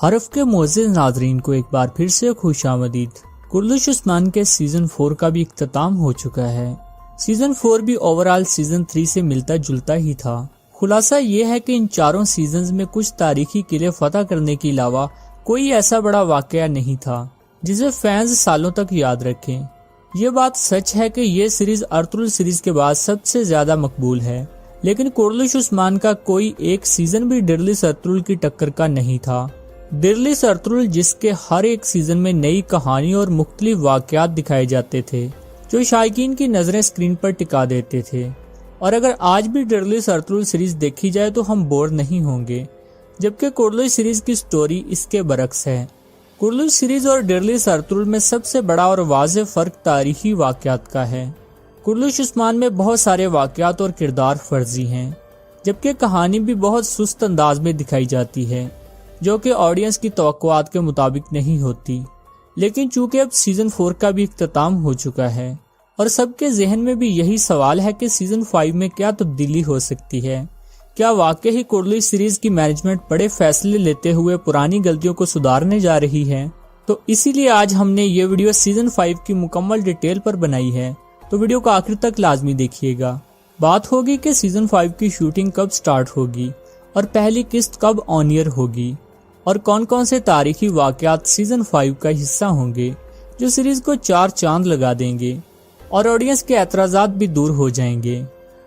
حرف کے معزز ناظرین کو ایک بار پھر سے خوش آمدید۔ کرلش عثمان کے سیزن 4 کا بھی اختتام ہو چکا ہے۔ سیزن 4 بھی اوورال سیزن 3 سے ملتا جلتا ہی تھا۔ خلاصہ یہ ہے کہ ان چاروں سیزنز میں کچھ تاریخی قلعے فتح کرنے کے علاوہ کوئی ایسا بڑا واقعہ نہیں تھا جسے فینز سالوں تک یاد رکھیں۔ یہ بات سچ ہے کہ یہ سیریز ارطغرل سیریز کے بعد سب سے زیادہ مقبول ہے، لیکن کرلش عثمان کا کوئی ایک سیزن بھی ڈیرلس ارطغرل کی ٹکر کا نہیں تھا۔ ڈیرلس ارطغرل جس کے ہر ایک سیزن میں نئی کہانی اور مختلف واقعات دکھائے جاتے تھے جو شائقین کی نظریں سکرین پر ٹکا دیتے تھے، اور اگر آج بھی ڈیرلس ارطغرل سیریز دیکھی جائے تو ہم بور نہیں ہوں گے، جبکہ کرلش سیریز کی سٹوری اس کے برعکس ہے۔ کرلش سیریز اور ڈیرلس ارطغرل میں سب سے بڑا اور واضح فرق تاریخی واقعات کا ہے۔ کرلش عثمان میں بہت سارے واقعات اور کردار فرضی ہیں، جبکہ کہانی بھی بہت سست انداز میں دکھائی جاتی ہے جو کہ آڈینس کی توقعات کے مطابق نہیں ہوتی۔ لیکن چونکہ اب سیزن 4 کا بھی اختتام ہو چکا ہے اور سب کے ذہن میں بھی یہی سوال ہے کہ سیزن 5 میں کیا تبدیلی ہو سکتی ہے، کیا واقعی کرلش سیریز کی مینجمنٹ بڑے فیصلے لیتے ہوئے پرانی غلطیوں کو سدھارنے جا رہی ہے، تو اسی لیے آج ہم نے یہ ویڈیو سیزن 5 کی مکمل ڈیٹیل پر بنائی ہے، تو ویڈیو کو آخر تک لازمی دیکھیے گا۔ بات ہوگی کہ سیزن 5 کی شوٹنگ کب سٹارٹ ہوگی اور پہلی قسط کب آن ایئر ہوگی، اور کون کون سے تاریخی واقعات سیزن 5 کا حصہ ہوں گے جو سیریز کو 4 چاند لگا دیں گے اور آڈینس کے اعتراضات بھی دور ہو جائیں گے۔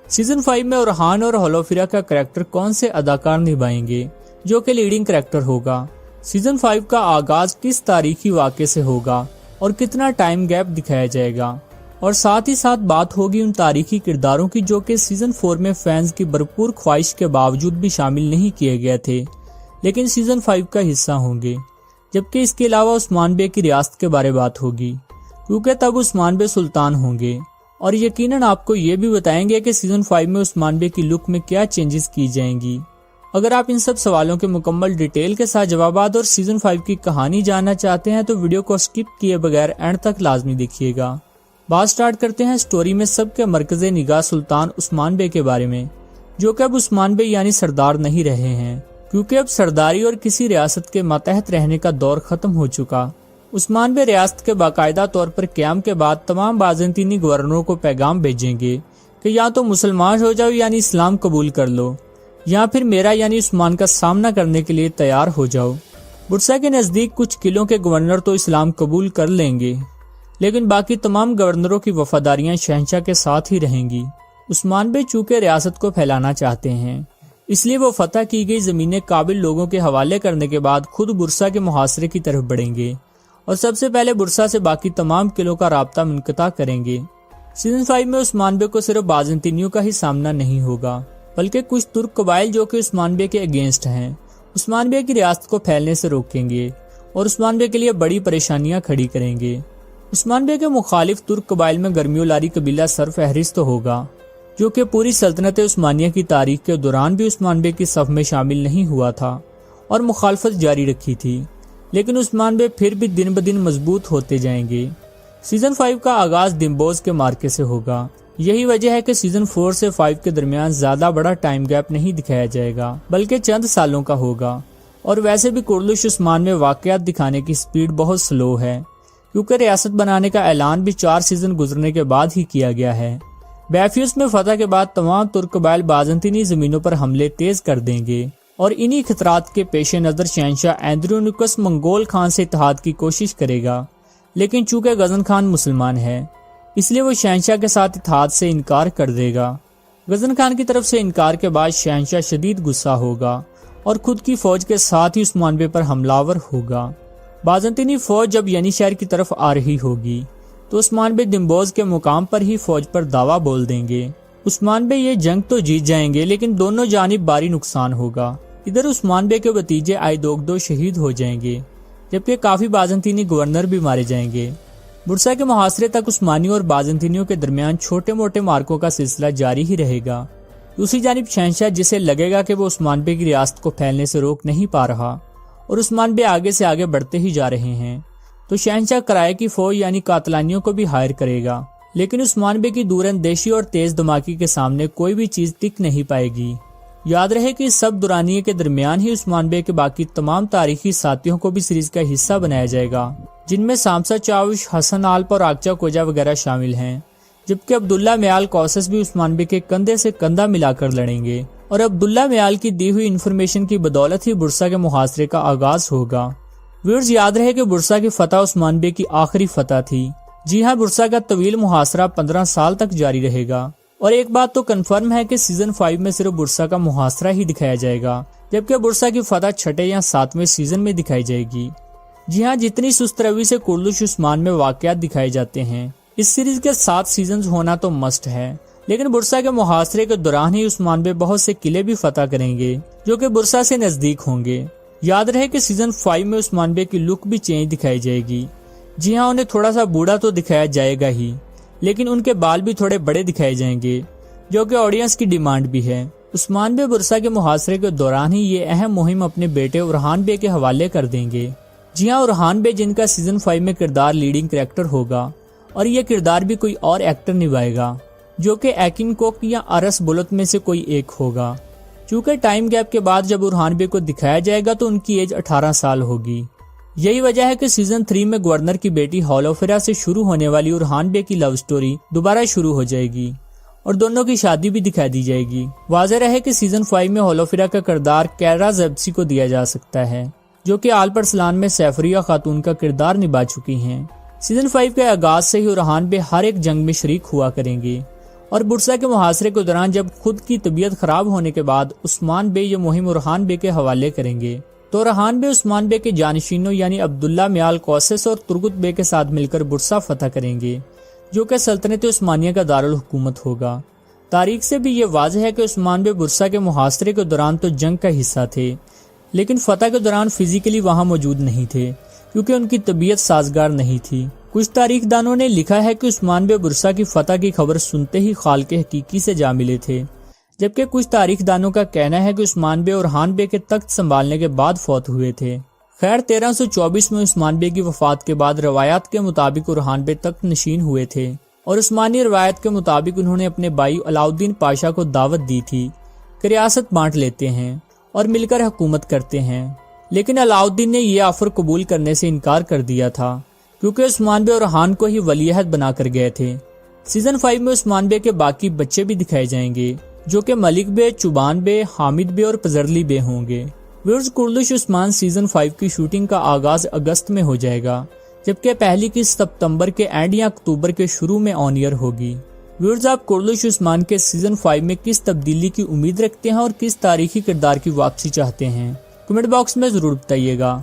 سیزن 5 میں اورحان اور ہولوفیرا کا کریکٹر کون سے اداکار نبھائیں گے جو کہ لیڈنگ کریکٹر ہوگا، سیزن 5 کا آغاز کس تاریخی واقعے سے ہوگا اور کتنا ٹائم گیپ دکھایا جائے گا، اور ساتھ ہی ساتھ بات ہوگی ان تاریخی کرداروں کی جو کہ سیزن 4 میں فینز کی بھرپور خواہش کے باوجود بھی شامل نہیں کیے گئے تھے لیکن سیزن 5 کا حصہ ہوں گے، جبکہ اس کے علاوہ عثمان بے کی ریاست کے بارے بات ہوگی کیونکہ تب عثمان بے سلطان ہوں گے، اور یقیناً آپ کو یہ بھی بتائیں گے کہ سیزن 5 میں عثمان بے کی لک میں کیا چینجز کی جائیں گی۔ اگر آپ ان سب سوالوں کے مکمل ڈیٹیل کے ساتھ جوابات اور سیزن 5 کی کہانی جاننا چاہتے ہیں تو ویڈیو کو سکپ کیے بغیر اینڈ تک لازمی دیکھیے گا۔ بات سٹارٹ کرتے ہیں سٹوری میں سب کے مرکز نگاہ سلطان عثمان بے کے بارے میں، جو کہ اب عثمان بے یعنی سردار نہیں رہے ہیں کیونکہ اب سرداری اور کسی ریاست کے ماتحت رہنے کا دور ختم ہو چکا۔ عثمان بے ریاست کے باقاعدہ طور پر قیام کے بعد تمام بازنطینی گورنروں کو پیغام بھیجیں گے کہ یا تو مسلمان ہو جاؤ یعنی اسلام قبول کر لو، یا پھر میرا یعنی عثمان کا سامنا کرنے کے لیے تیار ہو جاؤ۔ برسا کے نزدیک کچھ قلعوں کے گورنر تو اسلام قبول کر لیں گے، لیکن باقی تمام گورنروں کی وفاداریاں شہنشاہ کے ساتھ ہی رہیں گی۔ عثمان بے چونکہ ریاست کو پھیلانا چاہتے ہیں، اس لیے وہ فتح کی گئی زمینیں قابل لوگوں کے حوالے کرنے کے بعد خود برسا کے محاصرے کی طرف بڑھیں گے اور سب سے پہلے برسا سے باقی تمام قلعوں کا رابطہ منقطع کریں گے۔ سیزن 5 میں عثمان بے کو صرف بازنطینیوں کا ہی سامنا نہیں ہوگا بلکہ کچھ ترک قبائل جو کہ عثمان بے کے اگینسٹ ہیں عثمان بے کی ریاست کو پھیلنے سے روکیں گے اور عثمان بے کے لیے بڑی پریشانیاں کھڑی کریں گے۔ عثمان بے کے مخالف ترک قبائل میں گرمیولاری قبیلہ سرفہرست ہوگا جو کہ پوری سلطنت عثمانیہ کی تاریخ کے دوران بھی عثمان بے کی صف میں شامل نہیں ہوا تھا اور مخالفت جاری رکھی تھی، لیکن عثمان بے پھر بھی دن بدن مضبوط ہوتے جائیں گے۔ سیزن 5 کا آغاز دمبوز کے مارکے سے ہوگا، یہی وجہ ہے کہ سیزن 4 سے 5 کے درمیان زیادہ بڑا ٹائم گیپ نہیں دکھایا جائے گا بلکہ چند سالوں کا ہوگا، اور ویسے بھی کرلش عثمان میں واقعات دکھانے کی سپیڈ بہت سلو ہے کیونکہ ریاست بنانے کا اعلان بھی 4 سیزن گزرنے کے بعد ہی کیا گیا ہے۔ بیفیوس میں فتح کے بعد تمام ترک قبائل بازنطینی زمینوں پر حملے تیز کر دیں گے اور انہی خطرات کے پیش نظر شہنشاہ اندرونیکس منگول خان سے اتحاد کی کوشش کرے گا، لیکن چونکہ غزن خان مسلمان ہے اس لیے وہ شہنشاہ کے ساتھ اتحاد سے انکار کر دے گا۔ غزن خان کی طرف سے انکار کے بعد شہنشاہ شدید غصہ ہوگا اور خود کی فوج کے ساتھ ہی عثمان بے پر حملہ آور ہوگا۔ بازنطینی فوج جب ینی شہر کی طرف آ رہی ہوگی تو عثمان بے دمبوز کے مقام پر ہی فوج پر دعویٰ بول دیں گے۔ عثمان بے یہ جنگ تو جیت جائیں گے لیکن دونوں جانب بھاری نقصان ہوگا۔ ادھر عثمان بے کے بھتیجے آئیدوگدو شہید ہو جائیں گے جبکہ کافی بازنطینی گورنر بھی مارے جائیں گے۔ برسا کے محاصرے تک عثمانیوں اور بازنطینیوں کے درمیان چھوٹے موٹے مارکوں کا سلسلہ جاری ہی رہے گا۔ دوسری جانب شہنشاہ جسے لگے گا کہ وہ عثمان بے کی ریاست کو پھیلنے سے روک نہیں پا رہا اور عثمان بے آگے سے آگے بڑھتے ہی جا رہے ہیں، تو شہنشاہ کرائے کی فوج یعنی قاتلانیوں کو بھی ہائر کرے گا، لیکن عثمان بے کی دور اندیشی اور تیز دماغی کے سامنے کوئی بھی چیز ٹک نہیں پائے گی۔ یاد رہے کہ اس سب دورانیے کے درمیان ہی عثمان بے کے باقی تمام تاریخی ساتھیوں کو بھی سیریز کا حصہ بنایا جائے گا، جن میں سامسا چاوش، حسن آلپ اور آکچا کوجا وغیرہ شامل ہیں، جبکہ عبداللہ میال کوسس بھی عثمان بے کے کندھے سے کندھا ملا کر لڑیں گے، اور عبداللہ میال کی دی ہوئی انفارمیشن کی بدولت ہی برسا کے محاصرے کا آغاز ہوگا۔ ویورز، یاد رہے کہ برسا کی فتح عثمان بے کی آخری فتح تھی۔ جی ہاں، برسا کا طویل محاصرہ 15 سال تک جاری رہے گا، اور ایک بات تو کنفرم ہے کہ سیزن 5 میں صرف برسا کا محاصرہ ہی دکھایا جائے گا، جبکہ برسا کی فتح 6 یا 7ویں سیزن میں دکھائی جائے گی۔ جی ہاں، جتنی سست روی سے کرلش عثمان میں واقعات دکھائے جاتے ہیں، اس سیریز کے 7 سیزنز ہونا تو مسٹ ہے، لیکن برسا کے محاصرے کے دوران ہی عثمان بے بہت سے قلعے بھی فتح کریں گے جو کہ برسا سے نزدیک ہوں گے۔ یاد رہے کہ سیزن 5 میں عثمان بے کی لک بھی چینج دکھائی جائے گی۔ جی ہاں، انہیں تھوڑا سا بوڑھا تو دکھایا جائے گا ہی، لیکن ان کے بال بھی تھوڑے بڑے دکھائے جائیں گے، جو کہ آڈینس کی ڈیمانڈ بھی ہے۔ عثمان بے برسا کے محاصرے کے دوران ہی یہ اہم مہم اپنے بیٹے اورحان بے کے حوالے کر دیں گے۔ جی ہاں، اورحان بے جن کا سیزن 5 میں کردار لیڈنگ کریکٹر ہوگا، اور یہ کردار بھی کوئی اور ایکٹر نبھائے گا، جو کہ ایکن کوک یا ارس بولت میں سے کوئی ایک ہوگا۔ چونکہ ٹائم گیپ کے بعد جب اورحان بے کو دکھایا جائے گا تو ان کی ایج 18 سال ہوگی۔ یہی وجہ ہے کہ سیزن 3 میں گورنر کی بیٹی ہولوفیرا سے شروع ہونے والی اورحان بے کی لو سٹوری دوبارہ شروع ہو جائے گی، اور دونوں کی شادی بھی دکھا دی جائے گی۔ واضح رہے کہ سیزن 5 میں ہولوفیرا کا کردار کیرا زیبسی کو دیا جا سکتا ہے، جو کہ آل پرسلان میں سیفریہ خاتون کا کردار نبھا چکی ہیں۔ سیزن 5 کے آغاز سے ہی اورحان بے ہر ایک جنگ میں شریک ہوا کریں گے، اور برسا کے محاصرے کے دوران جب خود کی طبیعت خراب ہونے کے بعد عثمان بے یہ مہم اورحان بے کے حوالے کریں گے، تو اورحان بے عثمان بے کے جانشینوں یعنی عبداللہ میال کوسس اور ترگت بے کے ساتھ مل کر برسا فتح کریں گے، جو کہ سلطنت عثمانیہ کا دارالحکومت ہوگا۔ تاریخ سے بھی یہ واضح ہے کہ عثمان بے برسا کے محاصرے کے دوران تو جنگ کا حصہ تھے، لیکن فتح کے دوران فزیکلی وہاں موجود نہیں تھے، کیونکہ ان کی طبیعت سازگار نہیں تھی۔ کچھ تاریخ دانوں نے لکھا ہے کہ عثمان بے برسا کی فتح کی خبر سنتے ہی خالق حقیقی سے جا ملے تھے، جبکہ کچھ تاریخ دانوں کا کہنا ہے کہ عثمان بے اورحان بے کے تخت سنبھالنے کے بعد فوت ہوئے تھے۔ خیر، 1324 میں عثمان بے کی وفات کے بعد روایات کے مطابق اورحان بے تخت نشین ہوئے تھے، اور عثمانی روایت کے مطابق انہوں نے اپنے بھائی علاؤالدین پاشا کو دعوت دی تھی کہ ریاست بانٹ لیتے ہیں اور مل کر حکومت کرتے ہیں، لیکن علاؤالدین نے یہ آفر قبول کرنے سے انکار کر دیا تھا، کیونکہ عثمان بے اورحان کو ہی ولی عہد بنا کر گئے تھے۔ سیزن 5 میں عثمان بے کے باقی بچے بھی دکھائے جائیں گے، جو کہ ملک بے، چوبان بے، حامد بے اور پزرلی بے ہوں گے۔ ویورز، کرلش عثمان سیزن 5 کی شوٹنگ کا آغاز اگست میں ہو جائے گا، جبکہ پہلی قسط ستمبر کے اینڈ یا اکتوبر کے شروع میں آن ایئر ہوگی۔ ویورز، آپ کرلش عثمان کے سیزن 5 میں کس تبدیلی کی امید رکھتے ہیں اور کس تاریخی کردار کی واپسی چاہتے ہیں؟ کمنٹ باکس میں ضرور بتائیے گا۔